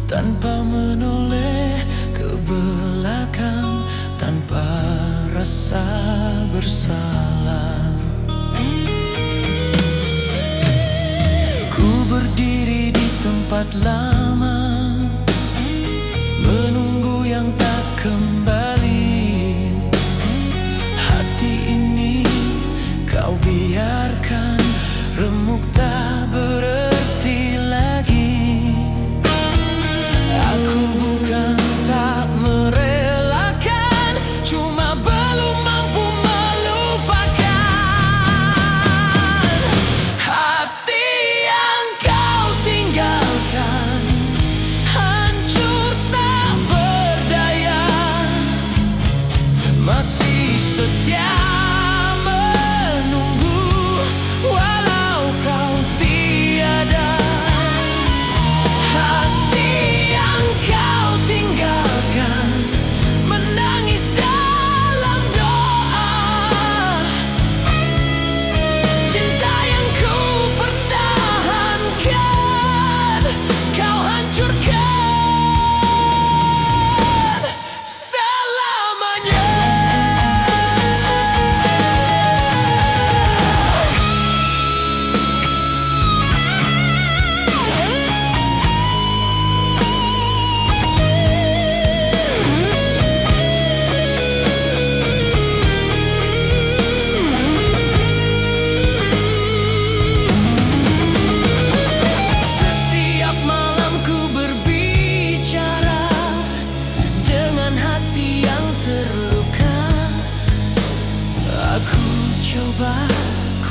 tanpa menoleh ke belakang, tanpa rasa bersalah. Ku berdiri di tempat lama, menunggu yang tak kembali. Hati ini kau biarkan remuk, tak berarti lagi. Aku bukan tak merelakan, cuma belum mampu melupakan. Hati yang kau tinggalkan hancur tak berdaya, masih setia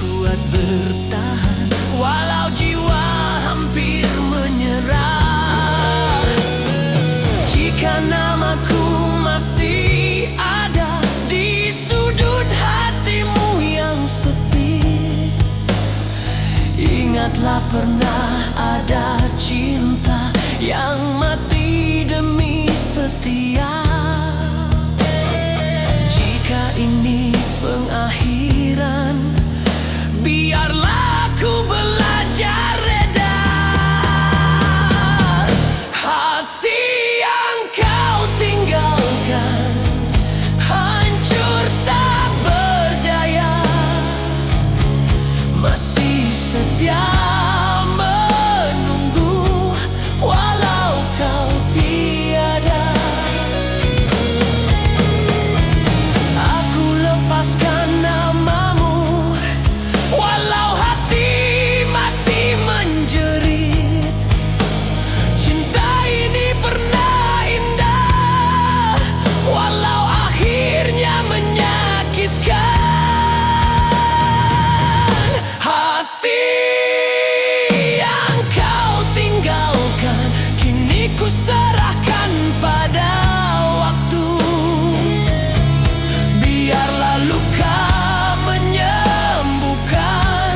kuat bertahan, walau jiwa hampir menyerah. Jika namaku masih ada di sudut hatimu yang sepi, ingatlah pernah ada cinta yang mati demi setia. Jika ini pengakhiran, biarlah aku belajar reda. Hati yang kau tinggalkan hancur tak berdaya, masih setia menunggu walau kau tiada. Aku lepaskan namamu walau hati masih menjerit. Cinta ini pernah indah walau akhirnya menyakitkan. Hati yang kau tinggalkan kini ku serahkan pada waktu. Biarlah luka menyembuhkan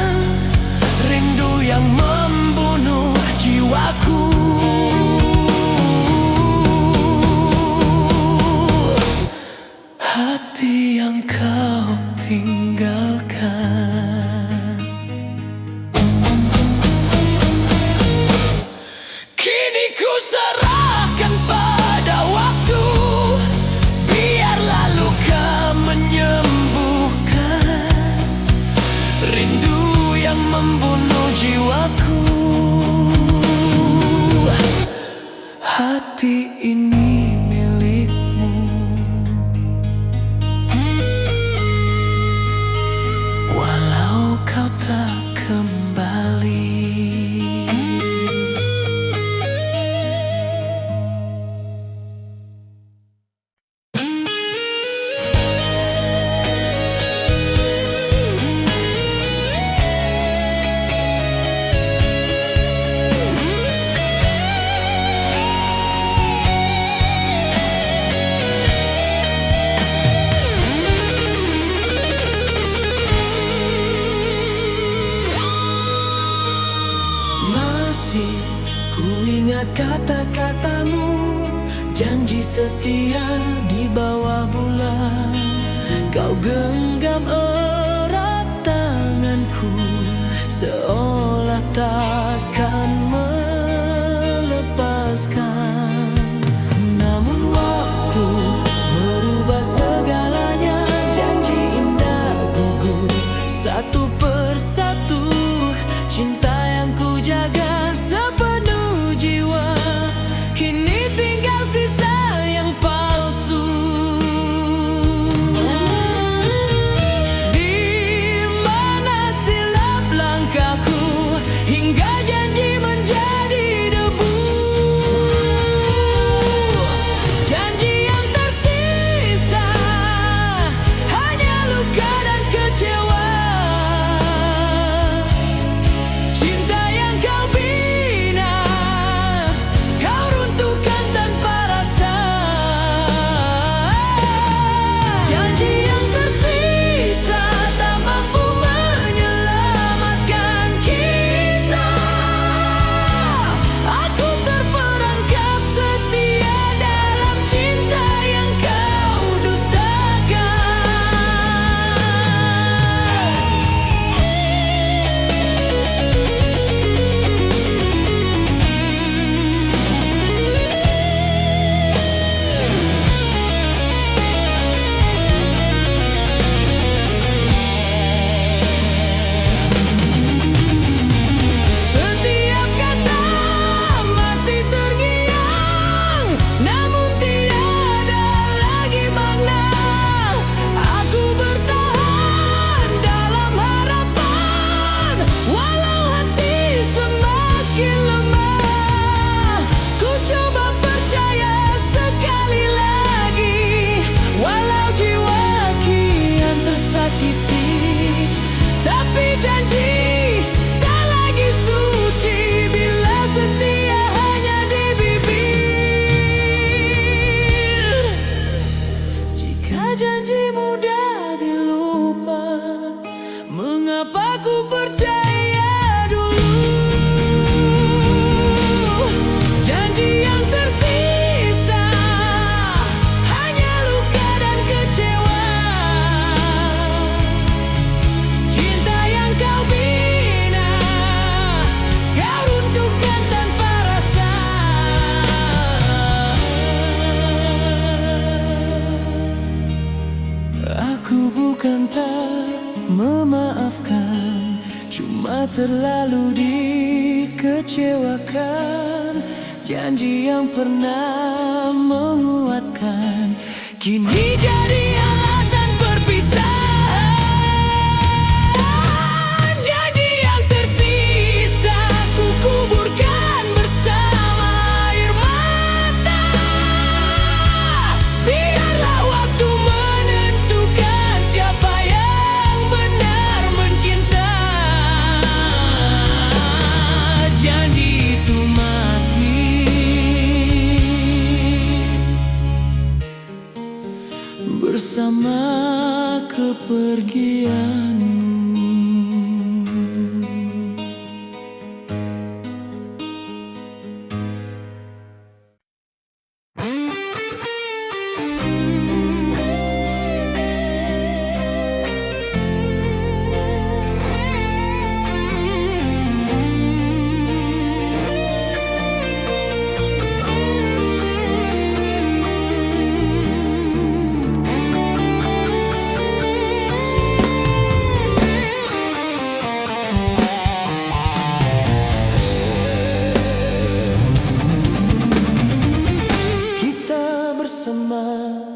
rindu yang membunuh jiwaku. Hati yang kau tinggalkan kini ku serahkan pada waktu. Biarlah luka menyembuhkan rindu yang membunuh jiwaku. Hati ini milikmu, walau kau tak kembali. Ku ingat kata-katamu, janji setia di bawah bulan. Kau genggam erat tanganku, seolah takkan melepaskan. terlalu dikecewakan. Janji yang pernah menguatkan kini jadi alasan perpisahan. Janji yang tersisa ku kuburkan bersama air mata. Biarlah waktu menentukan siapa yang benar mencinta. Janji itu mati bersama kepergianmu.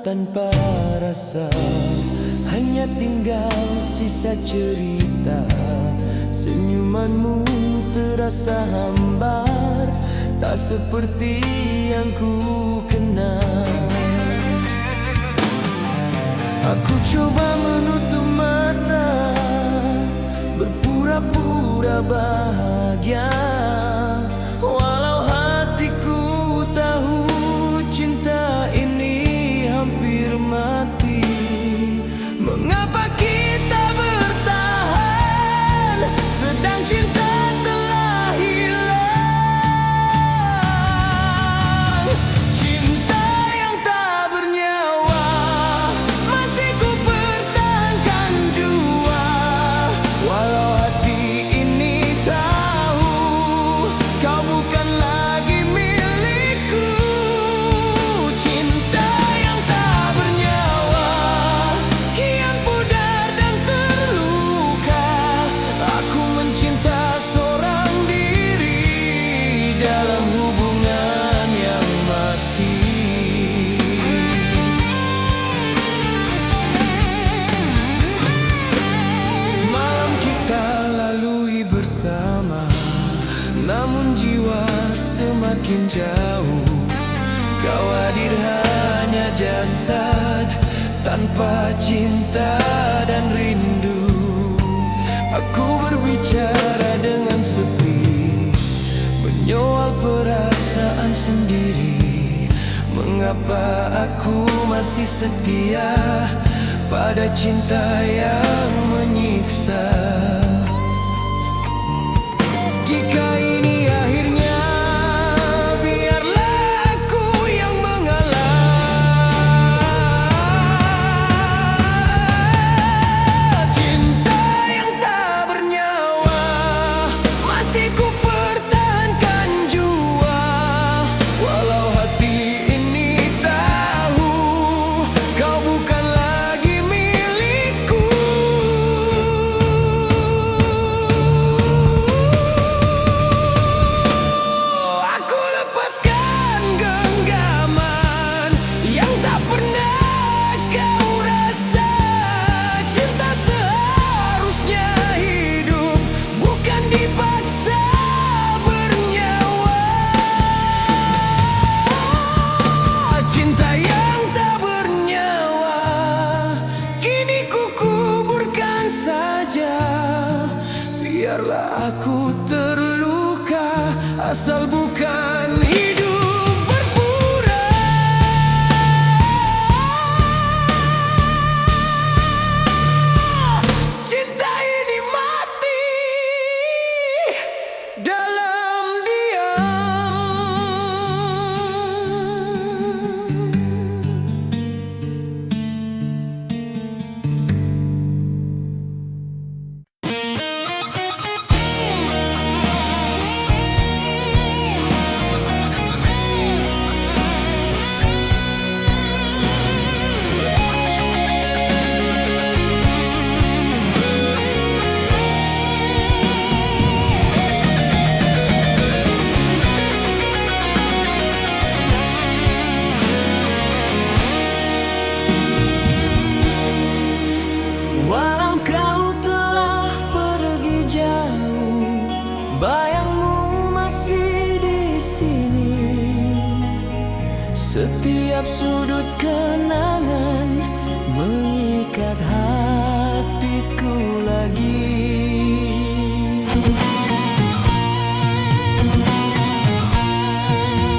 Tanpa rasa, hanya tinggal sisa cerita. Senyumanmu terasa hambar, tak seperti yang ku kenal. Aku coba menutup mata, berpura-pura bahagia, walau hatiku tahu cinta ini hampir mati. Mengapa kita bertahan sedang cinta telah hilang? Cinta yang tak bernyawa masih ku pertahankan jua, walau hati ini tahu kau bukan lagi milikku. Cinta yang tak bernyawa kian pudar dan terluka. Aku mencinta seorang diri dalam hubungan yang mati. Malam kita lalui bersama, namun jiwa semakin jauh. Kau hadir hanya jasad tanpa cinta dan rindu. Aku berbicara dengan sepi, menyoal perasaan sendiri. Mengapa aku masih setia pada cinta yang menyiksa? Jika ini akhirnya, biarlah aku yang mengalah. Cinta yang tak bernyawa masih ku pertahankan jua, walau hati ini tahu kau bukan lagi milikku. Setiap sudut kenangan mengikat hatiku lagi.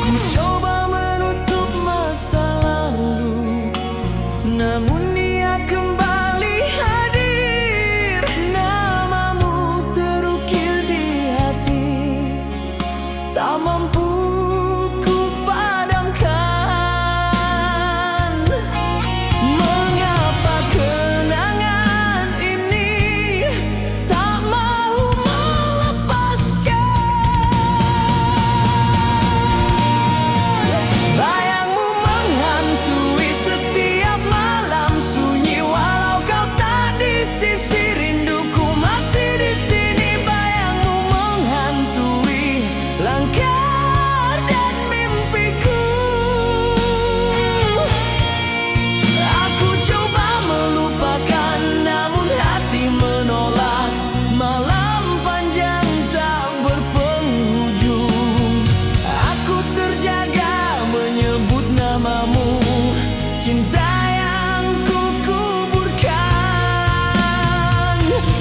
Ku coba menutup masa lalu, namun dia kembali hadir. Namamu terukir di hati, tak mampu ku padamkan. Mengapa kenangan ini tak mau melepaskan? Bayangmu menghantui setiap malam sunyi, walau kau tak di sisi, rinduku masih di sini. Bayangmu menghantui langkah dan mimpiku. Aku coba melupakan, namun hati menolak. Malam panjang tak berpenghujung. Aku terjaga menyebut namamu, cinta yang ku kuburkan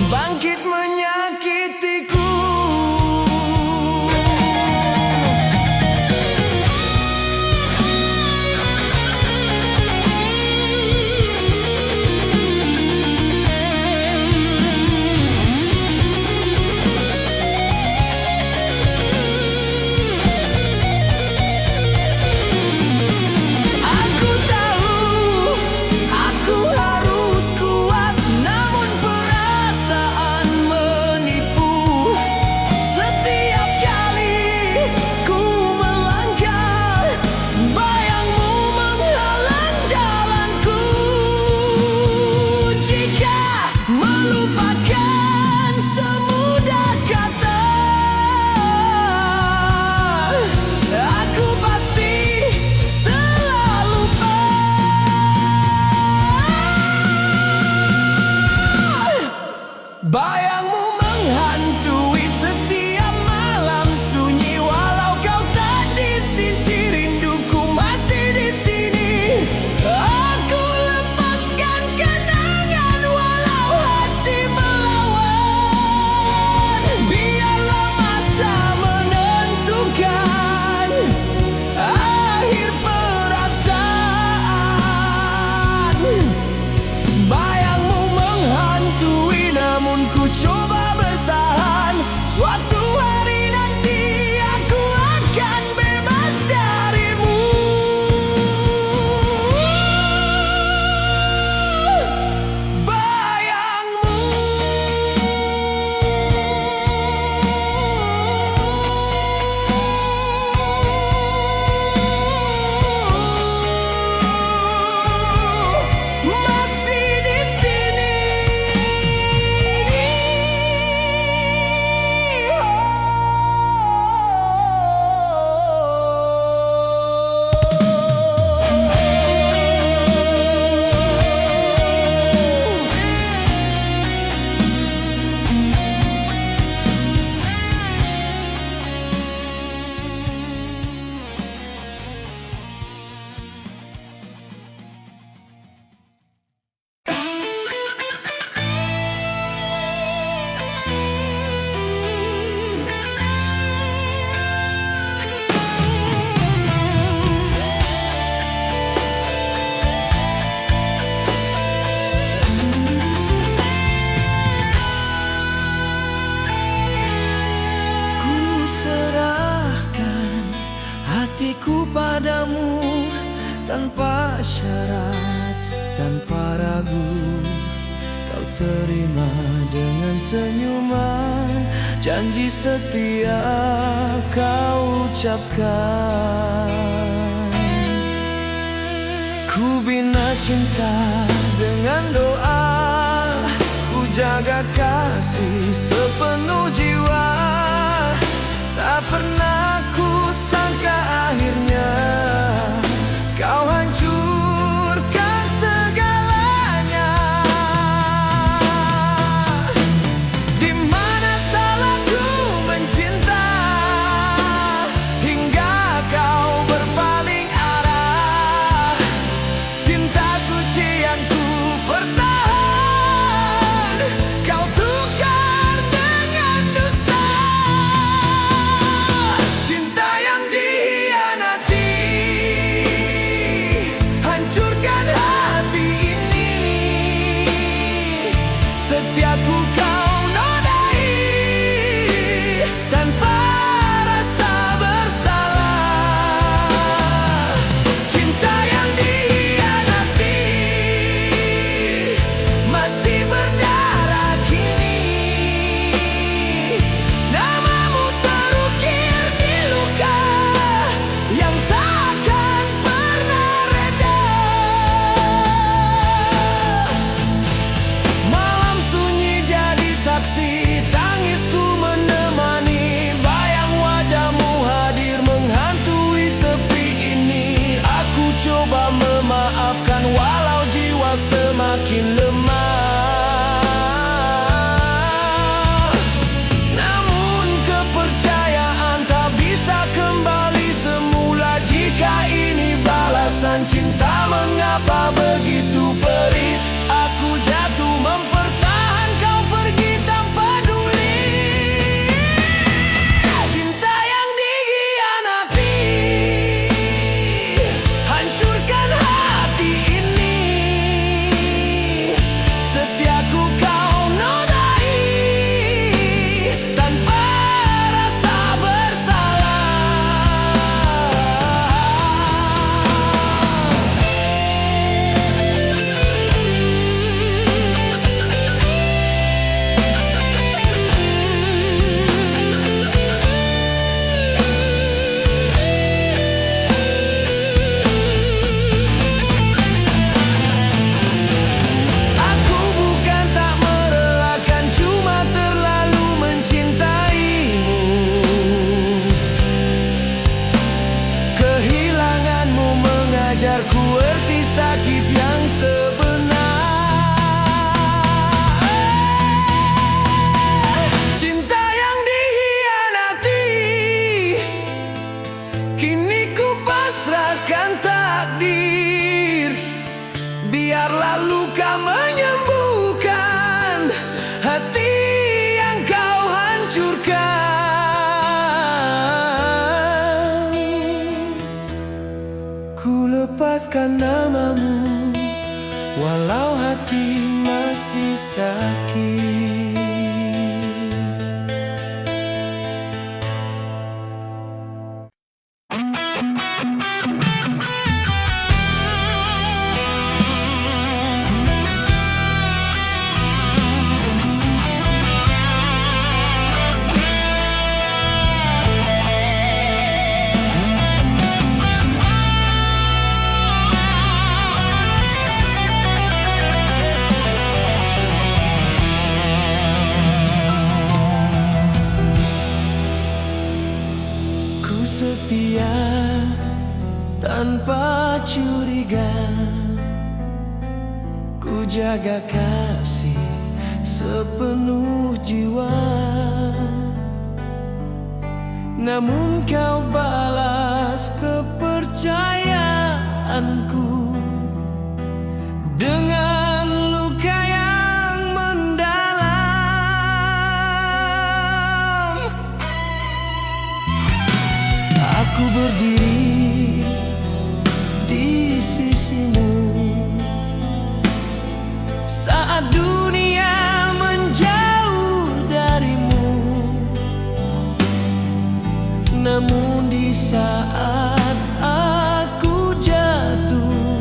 bangkit menyakitiku. Aku tahu aku harus kuat, namun perasaan menipu. Setiap kali ku melangkah, bayangmu menghalang jalanku. Jika melupakan semudah kata, aku pasti telah lupa. Bayangmu menghantui setiap malam sunyi, walau kau tak di sisi, rinduku masih di sini. Aku lepaskan kenangan walau hati melawan. Biarlah masa menentukan akhir perasaan. Bayangmu menghantui, namun ku coba bertahan. Suatu hari nanti aku akan bebas darimu. Bayangmu. Masih di sini. Ku serahkan hatiku padamu tanpa syarat, tanpa ragu. Kau terima dengan senyuman, janji setia kau ucapkan. Ku bina cinta dengan doa, ku jaga kasih sepenuh jiwa. Tak pernah ku sangka akhirnya kau hancurkan segalanya. Di mana salahku mencinta hingga kau berpaling arah? semakin lemah. Namun kepercayaan tak bisa kembali semula. Jika ini balasan cinta, mengapa begitu pelit? Aku jatuh mempertahan, kau pergi tanpa peduli. Cinta yang dikhianati hancurkan hati ini. Setiaku kau nodai tanpa rasa bersalah. Aku bukan tak merelakan, cuma terlalu mencintaimu. Kehilanganmu mengajarku erti sakit yang sebenar. Cinta yang dikhianati, kini ku pasrahkan takdir. Biarlah luka menyembuhkan hati yang kau hancurkan. Ku lepaskan namamu, walau hati masih sakit. Ku setia tanpa curiga, ku jaga kasih sepenuh jiwa. Namun kau balas kepercayaanku dengan luka yang mendalam. Aku berdiri di sisimu saat dunia menjauh darimu. Namun di saat aku jatuh,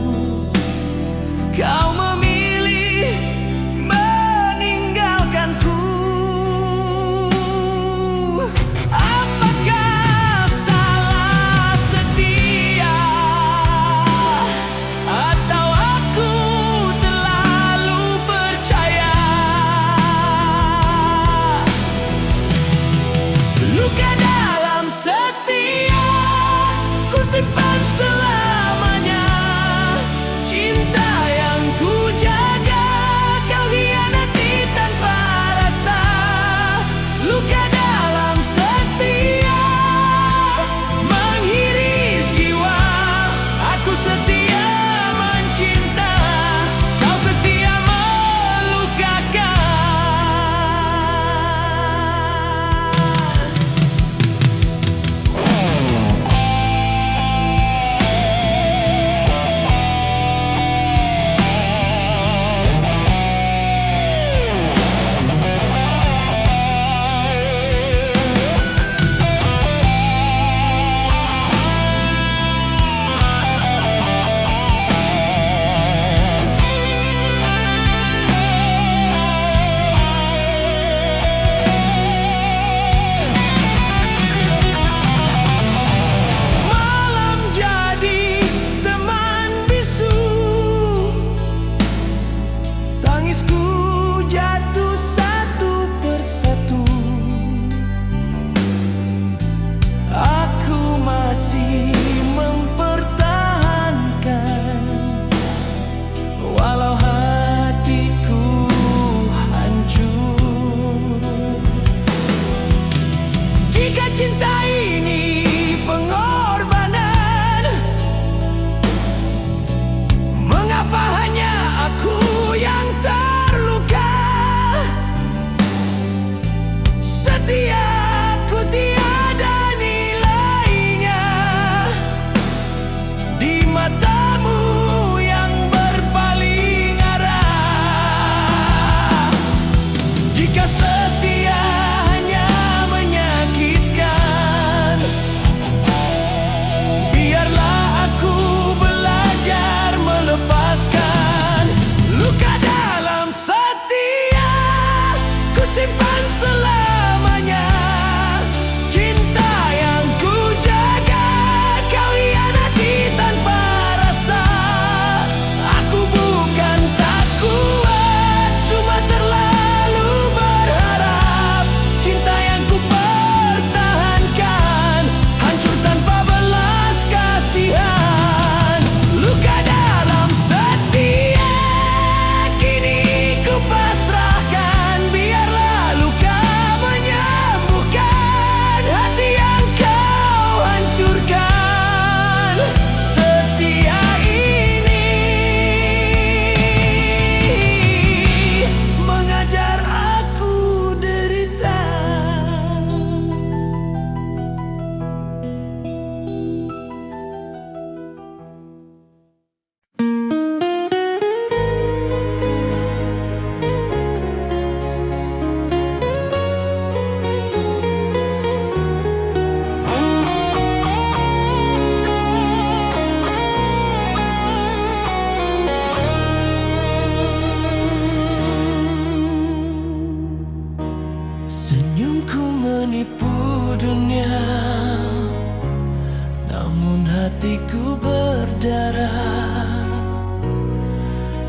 berdarah.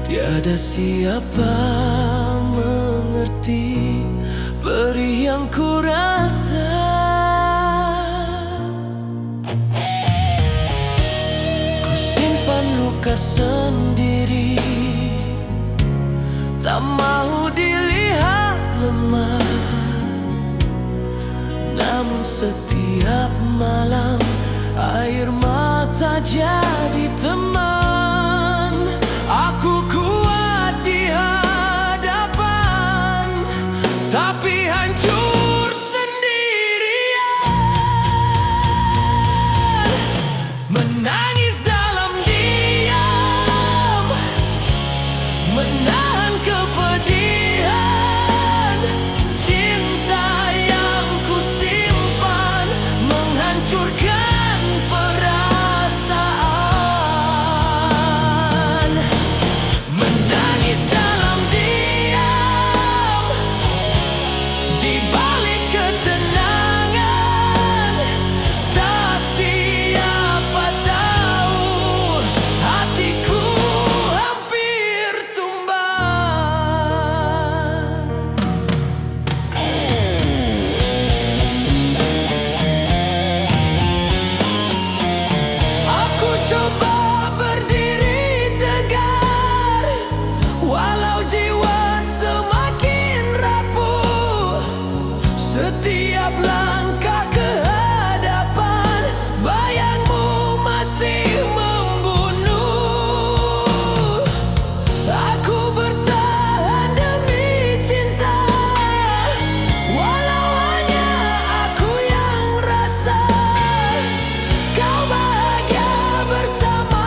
Tiada siapa mengerti perih yang ku rasa. Ku simpan luka sendiri, tak mau dilihat lemah. Namun setiap malam air mata jadi teman. Aku kuat di hadapan, tapi hancur sendirian. Menangis dalam diam, menahan kepedihan. Cinta yang ku simpan menghancurkan perasaan. Menangis dalam diam, di balik ketenangan. Tak siapa tahu hatiku hampir tumbang. Aku coba berdiri tegar, walau jiwa semakin rapuh. Setiap langkah ke hadapan, bayangmu masih membunuh. Aku bertahan demi cinta, walau hanya aku yang rasa kau bahagia bersama.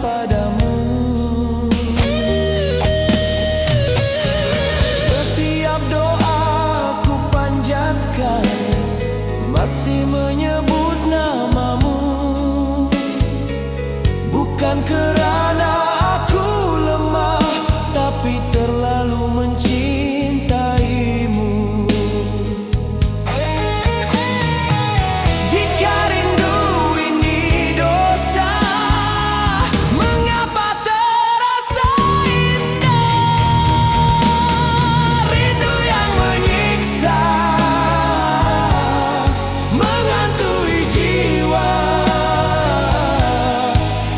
padamu. Setiap doa ku panjatkan, masih menyebut namamu. Bukan kerana aku lemah, tapi terlalu mencintaimu. Jika rindu ini dosa, mengapa terasa indah? Rindu yang menyiksa, menghantui jiwa.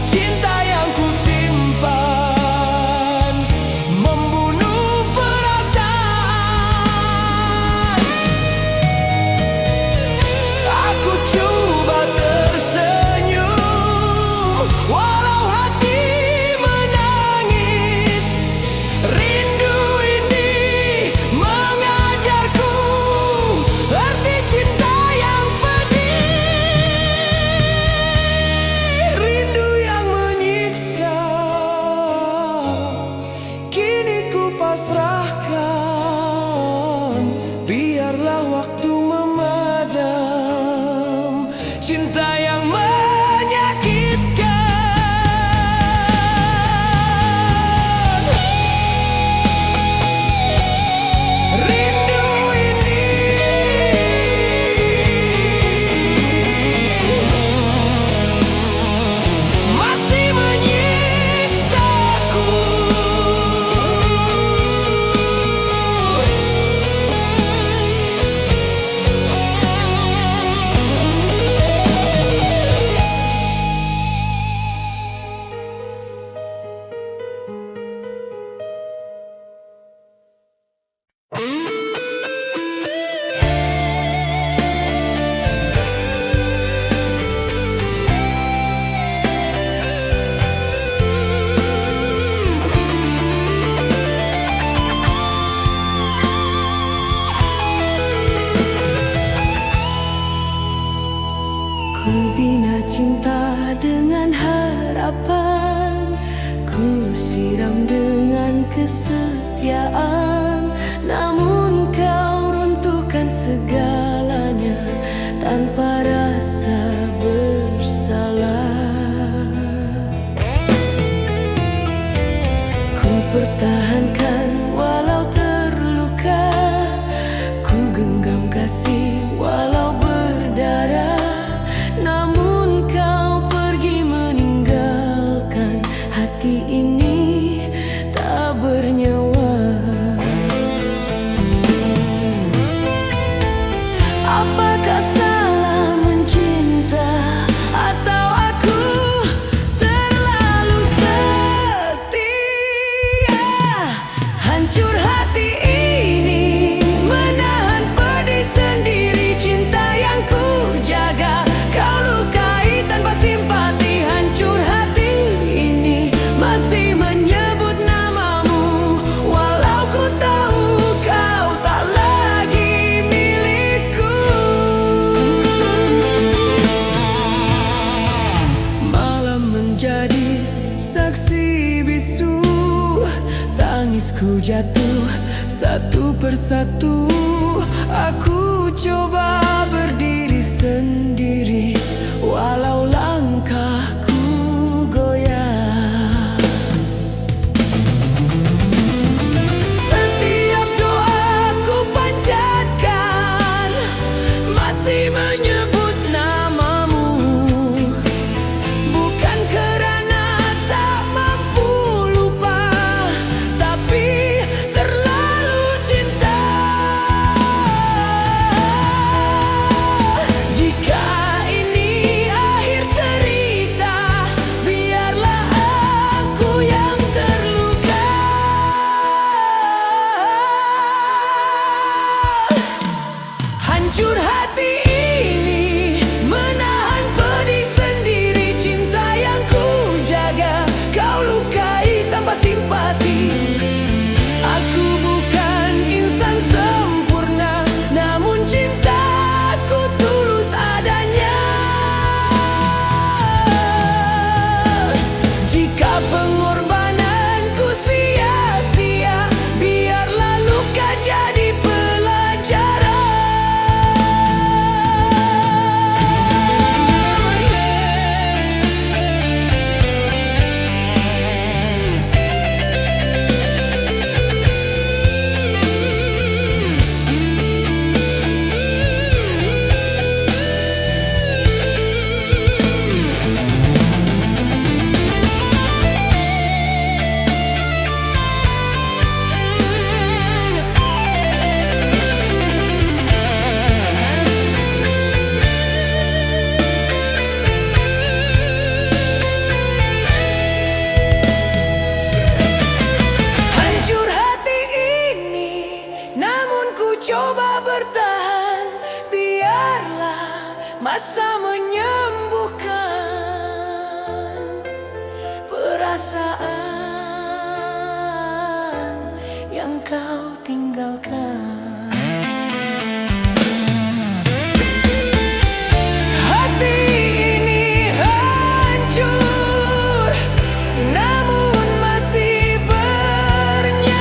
Cinta yang ku simpan, membunuh perasaan. Aku coba tersenyum, walau hati menangis. Rindu ini mengajarku arti cinta yang pedih. Rindu yang menyiksa, kini ku pasrahkan. Biarlah waktu memadam cinta yang menyakitkan. Rindu ini masih menyiksaku. Ku bina cinta dengan harapan, ku siram dengan kesetiaan. Namun kau runtuhkan segalanya tanpa rasa bersalah. Ku pertahankan walau terluka, ku genggam kasih walau berdarah. Namun kau pergi meninggalkan hati ini tak bernyawa. Apakah salah mencinta, atau aku terlalu setia? Hancur hati ini menahan pedih sendiri. Cinta yang ku jaga kau lukai tanpa simpati. Hancur hati ini masih menyebut namamu, walau ku tahu kau tak lagi milikku. Malam menjadi saksi bisu, tangisku jatuh satu persatu. Aku coba berdiri sendiri, walau langkahku goyah. Setiap doa ku panjatkan, masih menyebut namamu. Bukan kerana tak mampu lupa, tapi terlalu cinta. Jika ini akhir kuasa menyembuhkan perasaan yang kau tinggalkan. Hati ini hancur, namun masih bernyawa.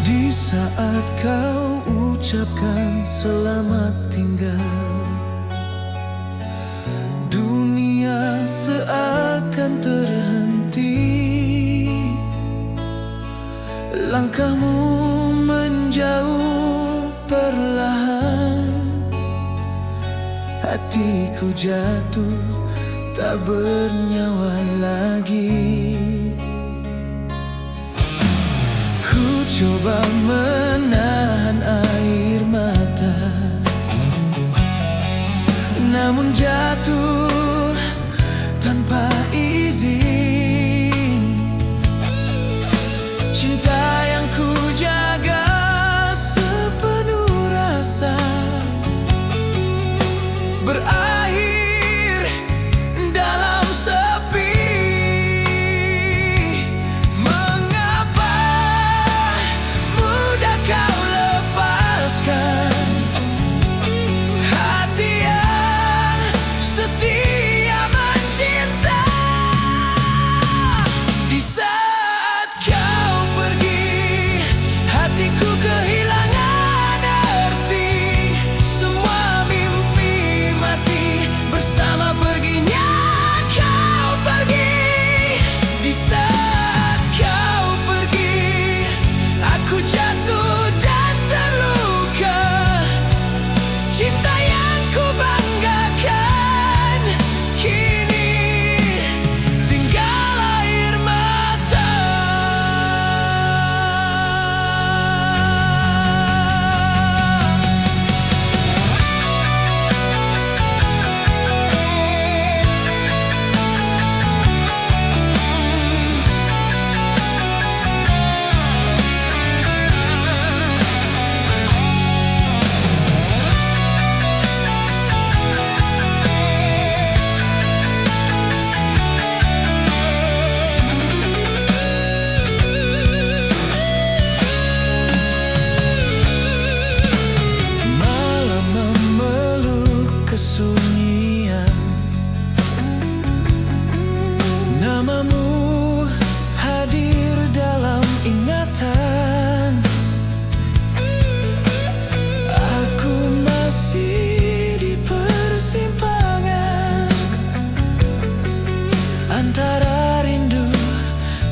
Di saat kau ucapkan selamat tinggal, dunia seakan terhenti. Langkahmu menjauh perlahan, hatiku jatuh tak bernyawa lagi. Coba menahan air mata, namun jatuh tanpa izin. Cinta yang ku jaga sepenuh rasa berakhir dalam sepi. Kau lepaskan hati yang setia mencinta. Di saat kau pergi, hatiku kehilangan arti. Semua mimpi mati bersama perginya kau pergi. Di saat kau pergi, aku jatuh dan terluka. Cinta yang ku banggakan kini tinggal air mata. Kesunyian, namamu hadir dalam ingatan. Aku masih di persimpangan antara rindu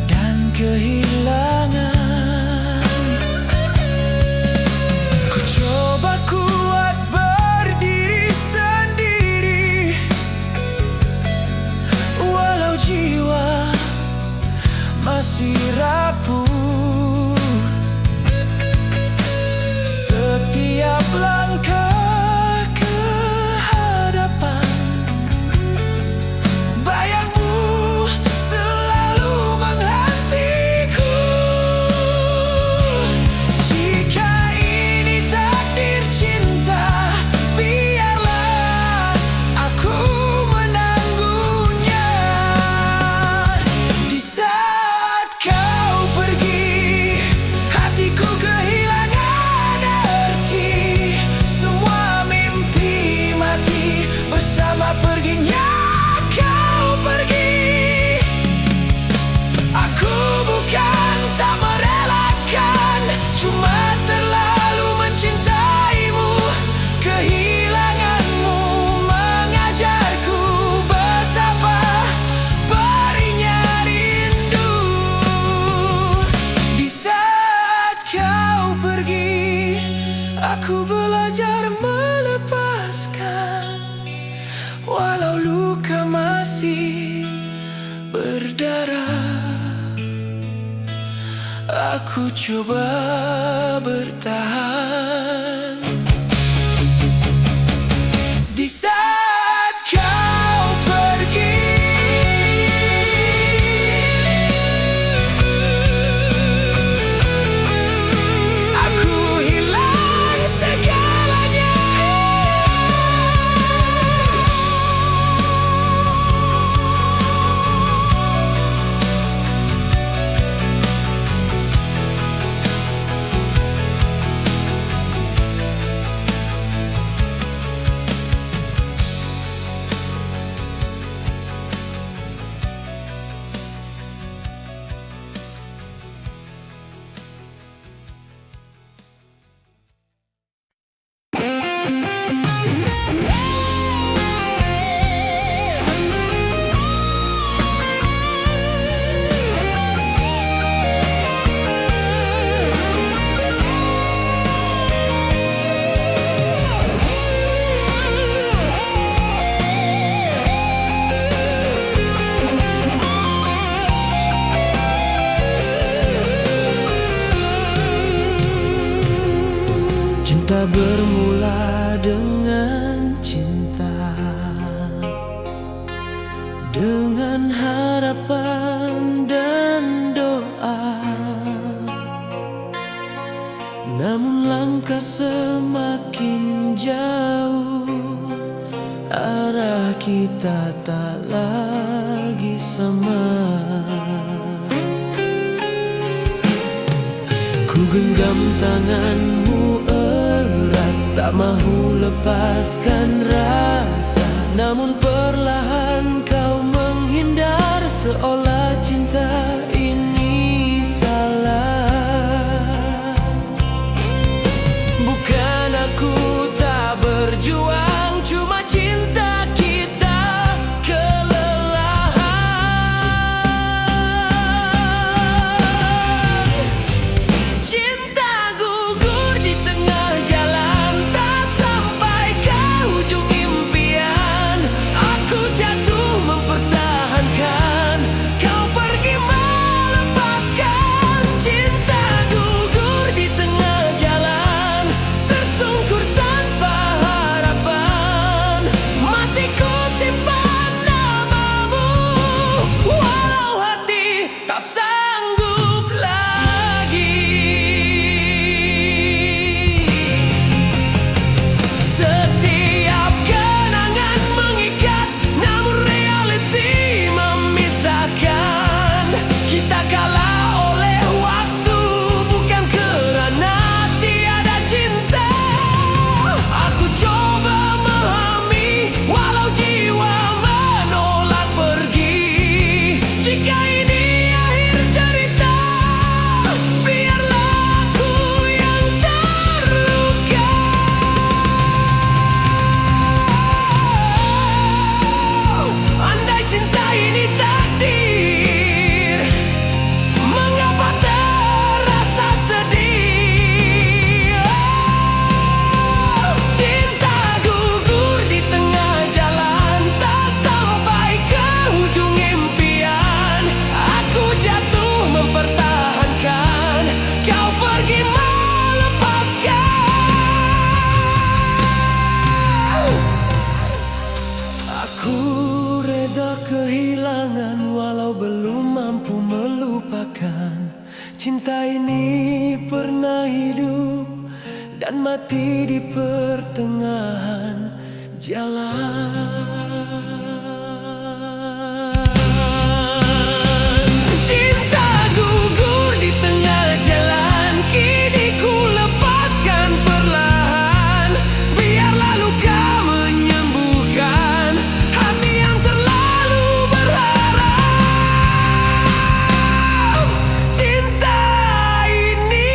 dan kehilangan. Ku coba kuat berdiri sendiri, walau jiwa masih rapuh. Setiap langkah ke hadapan, bayangmu selalu menghentiku. Jika ini takdir cinta, biarlah aku menangguhnya. Di saat kau pergi, berdarah. Aku coba bertahan di saat kau pergi. Aku hilang segalanya. Cinta bermula dengan cinta, dengan harapan dan doa. Namun langkah semakin jauh, arah kita tak lagi sama. Ku genggam tanganmu erat, tak mahu lepaskan rasa. Namun perlahan kau menghindar, seolah cinta ini salah. Bukan aku tak berjuang, cuma cinta kita kelelahan. Cinta gugur di tengah jalan, tak sampai ke ujung impian. Aku jatuh mempertahankan, kau pergi melepaskan. Cinta gugur di tengah jalan, tersungkur tanpa harapan. Masih ku simpan namamu, walau hati tak sanggup lagi. Setiap kenangan mengikat, namun reality memisahkan. Kita kalah oleh waktu, bukan kerana tiada cinta. Aku coba memahami, walau jiwa menolak pergi. Jika ini akhir cerita, biarlah aku yang terluka. Andai cinta ini takdir, mengapa terasa sedih? Cinta gugur di tengah jalan, tak sampai ke ujung impian. Aku jatuh mempertahankan, kau pergi melepaskan. Aku reda kehilangan, walau belum mampu melupakan. Cinta ini pernah hidup dan mati di pertengahan jalan. Cinta gugur di tengah jalan, kini ku lepaskan perlahan. Biarlah luka menyembuhkan hati yang terlalu berharap. Cinta ini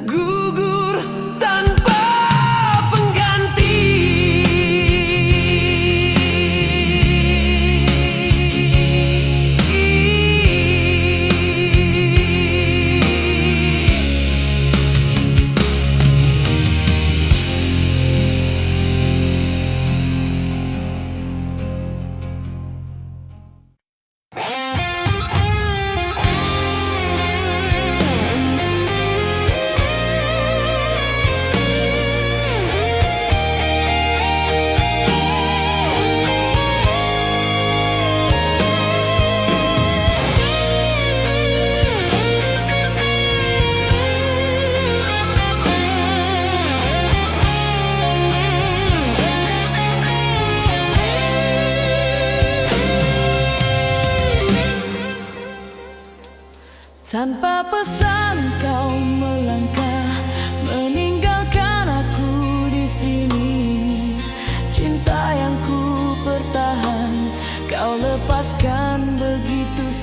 gugur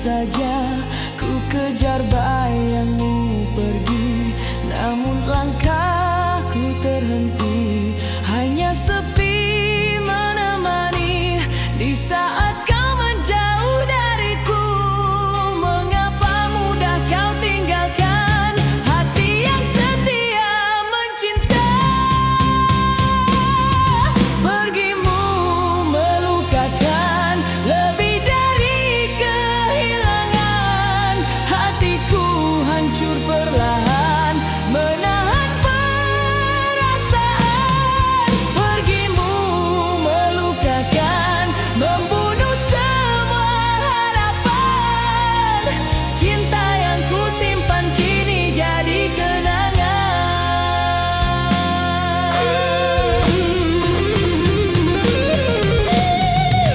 saja ku kejar bayangmu pergi, namun langkahku terhenti. Hanya sepi menemani di saat kau menjauh dariku. Mengapa mudah kau tinggalkan hati yang setia mencinta? Pergimu melukakan lebih dari kehilangan. Hatiku hancur perlahan menahan perasaan. Pergimu melukakan, membunuh semua harapan. Cinta yang ku simpan kini jadi kenangan.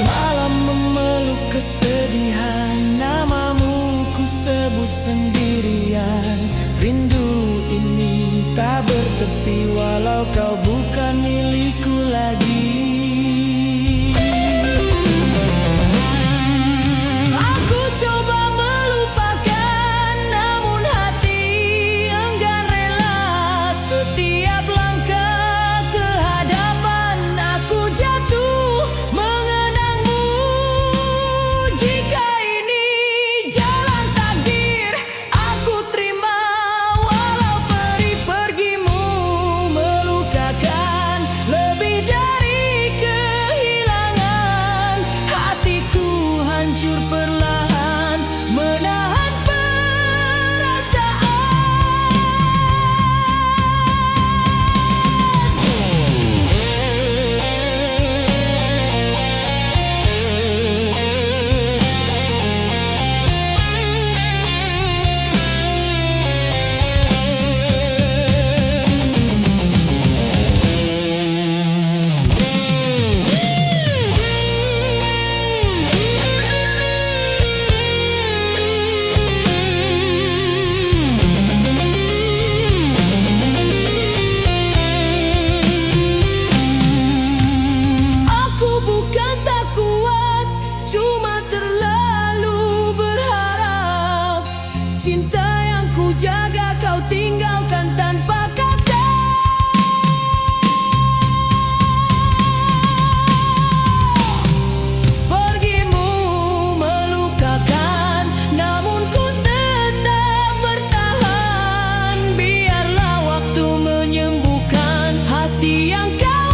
Malam memeluk kesedihan, namamu ku sebut sendirian. Rindu ini tak bertepi walau kau bukan milikku lagi. Aku coba melupakan, namun hati enggan rela. Setiap langkah ke hadapan aku jatuh mengenangmu. Jika ini jalan takdir, aku terima walau perih. Pergimu melukakan lebih dari kehilangan. Hatiku hancur perlahan menahan perasaan. Aku bukan tak kuat, cuma terlalu berharap. Cinta yang ku jaga kau tinggalkan tanpa kata. Pergimu melukakan, namun ku tetap bertahan. Biarlah waktu menyembuhkan hati yang kau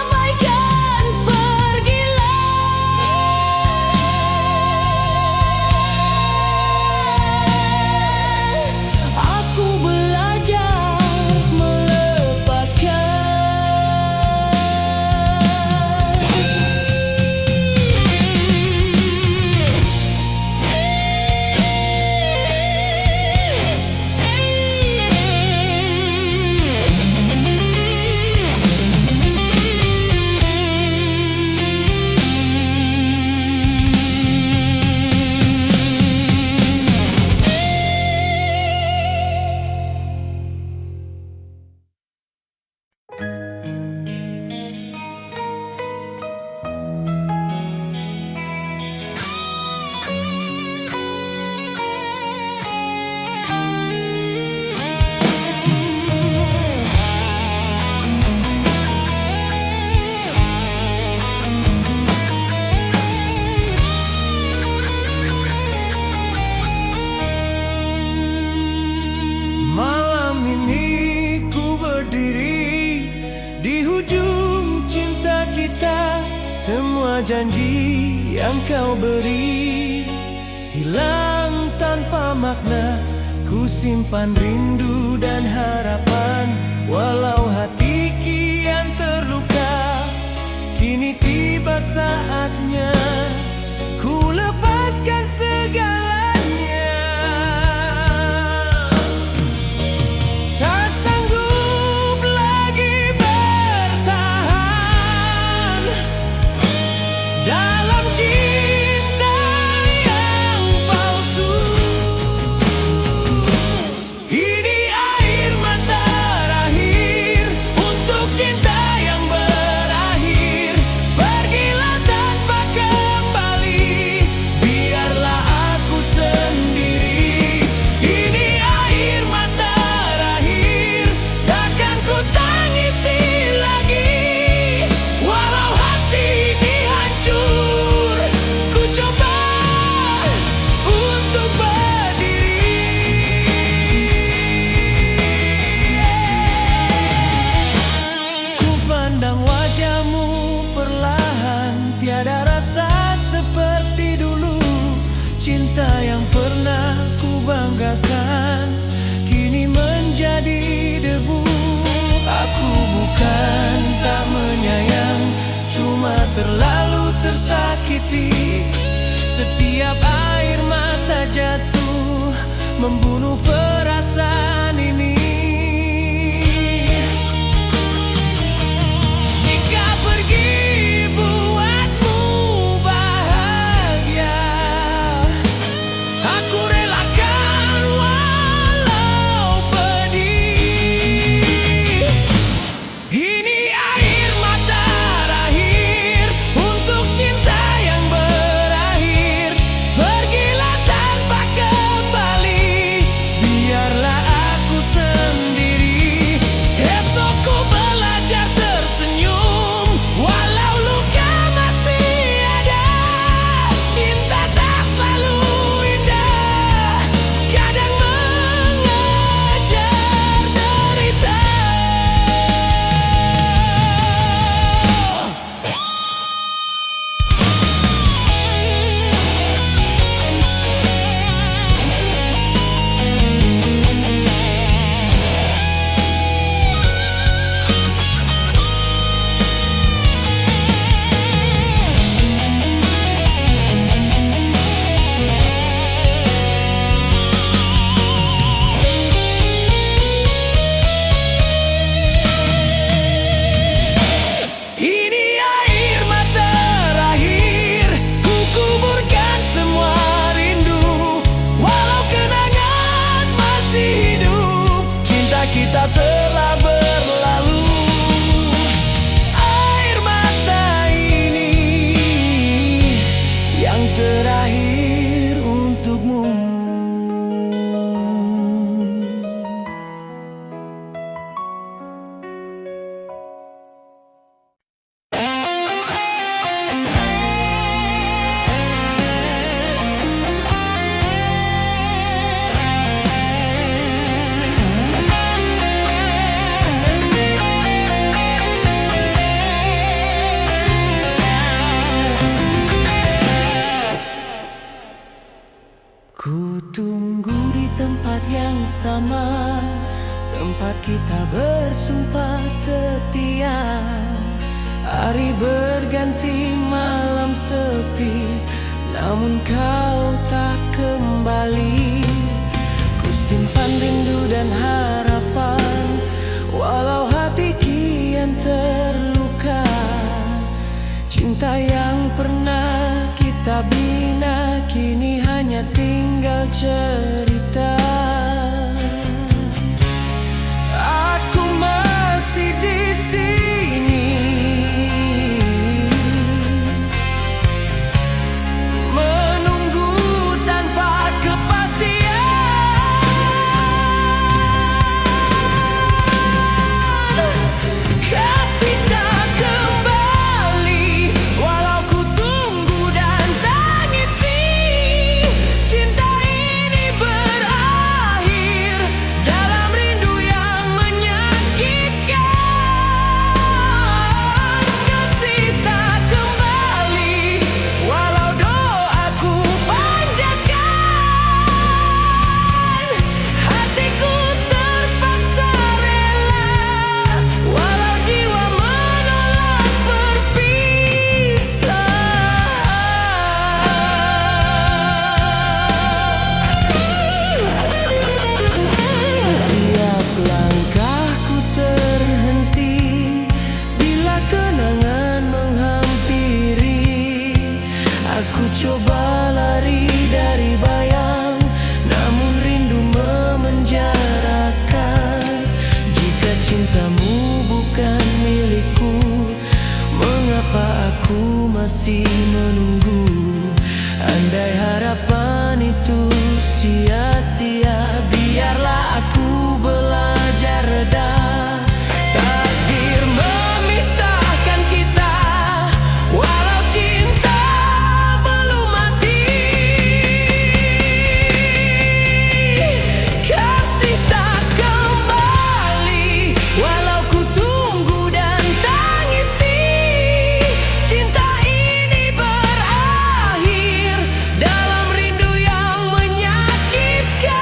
abaikan. Pergilah, aku belajar melepaskan. Malam ini ku berdiri di hujung cinta kita. Semua janji yang kau beri hilang tanpa makna. Ku simpan rindu dan harapan, walau hati kian terluka. Kini tiba saatnya ku lepaskan segalanya. Tak sanggup lagi bertahan dalam cinta yang palsu. Ini air mata terakhir setiap air mata jatuh membunuh perasaan ini. Jika pergi buatmu bahagia, aku relakan walau pedih. Ini air mata terakhir untuk cinta yang berakhir. Pergilah tanpa kembali, biarlah aku sendiri. Esok ku belajar tersenyum walau luka masih ada. Cinta tak selalu indah, kadang mengejar derita. Ini air mata terakhir, ku kuburkan semua rindu. Walau kenangan masih hidup, cinta kita telah berlalu. Air mata ini yang terakhir untukmu. Ku tunggu di tempat yang sama, tempat kita bersumpah setia. Hari berganti, malam sepi, namun kau tak kembali. Ku simpan rindu dan harapan, walau hati kian terluka. Cinta yang pernah kita bina kini hanya tinggal cerita. Aku masih di sini, menunggu tanpa kepastian. Kasih tak kembali, walau ku tunggu dan tangisi. Cinta ini berakhir dalam rindu yang menyakitkan. Kasih tak kembali, walau doaku panjatkan. Hatiku terpaksa rela, walau jiwa menolak perpisahan. Setiap langkahku terhenti bila kenangan menghampiri. Aku coba lari dari bayang, namun rindu memenjarakan. Jika cintamu bukan milikku, mengapa aku masih menunggu? Andai harapan itu sia-sia, biarlah aku belajar reda. Takdir memisahkan kita, walau cinta belum mati. Kasih tak kembali, walau ku tunggu dan tangisi. Cinta ini berakhir dalam rindu yang menyakitkan.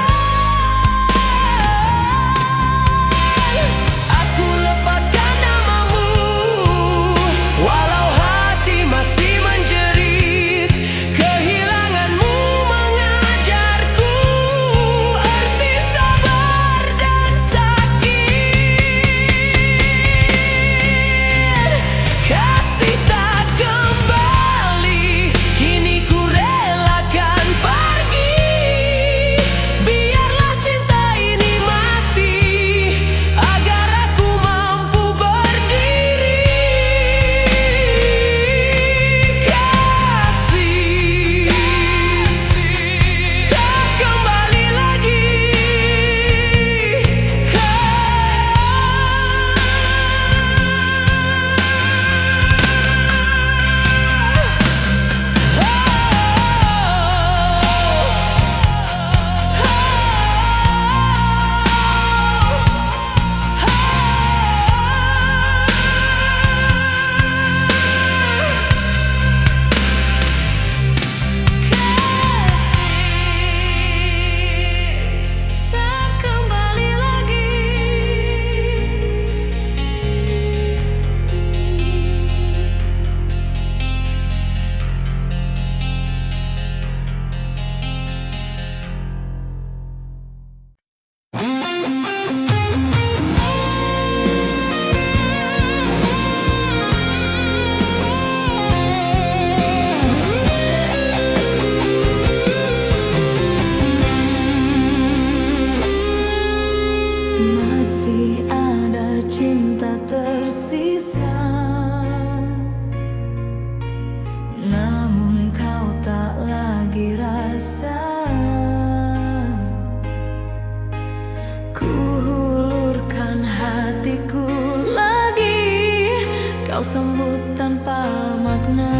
kau sambut tanpa makna.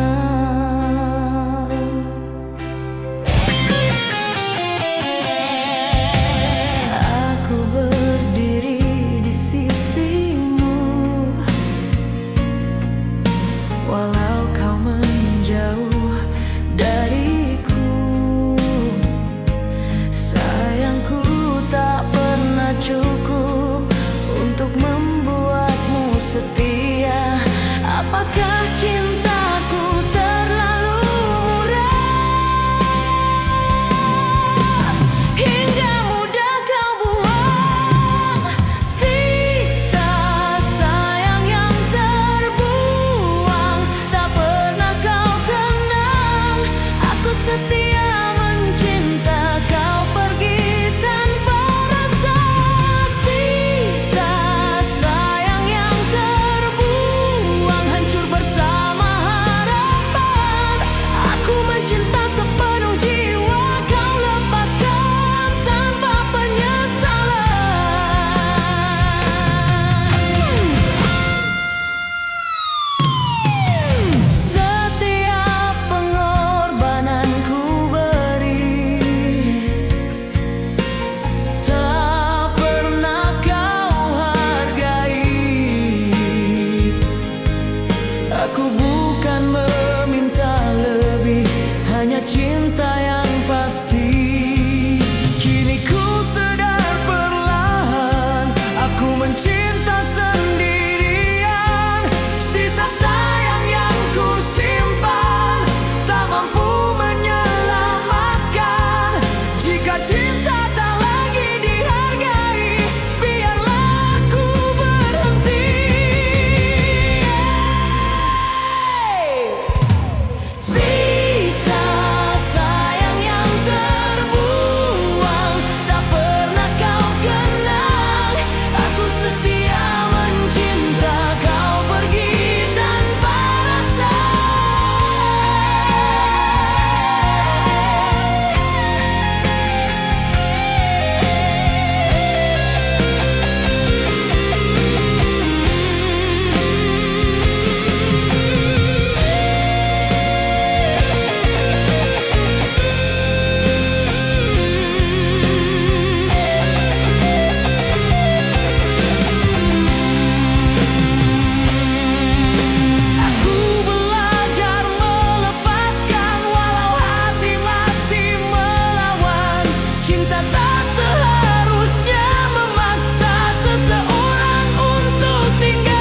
Aku berdiri di sisimu, walau kau menjauh dariku. Sayangku tak pernah cukup untuk membuatmu setia. Apakah cintaku terlalu murah hingga mudah kau buang sisa sayang yang terbuang? Tak pernah kau kenang aku setia mencinta, kau pergi tanpa rasa. Sisa sayang yang terbuang hancur bersama harapan. Aku mencinta sepenuh jiwa, kau lepaskan tanpa penyesalan. Setiap pengorbanan ku beri, tak pernah kau hargai. Aku bukan meminta lebih, hanya cinta yang pasti. Kini ku sadar perlahan, aku mencinta sendirian. Sisa sayang yang ku simpan tak mampu menyelamatkan. Jika cinta tak lagi dihargai, biarlah ku berhenti. Sisa sayang yang terbuang tak pernah kau kenang. Aku setia mencinta, kau pergi tanpa rasa. Aku belajar melepaskan walau hati masih melawan. Cinta tak seharusnya memaksa seseorang untuk tinggal.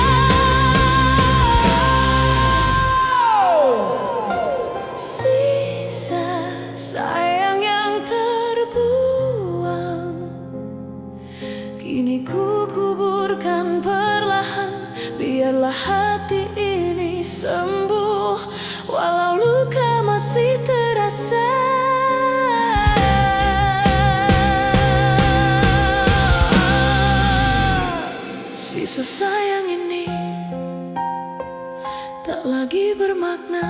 Sisa sayang yang terbuang kini ku kuburkan perlahan. Biarlah hati ini sembuh walau luka masih terasa. Sisa sayang ini tak lagi bermakna.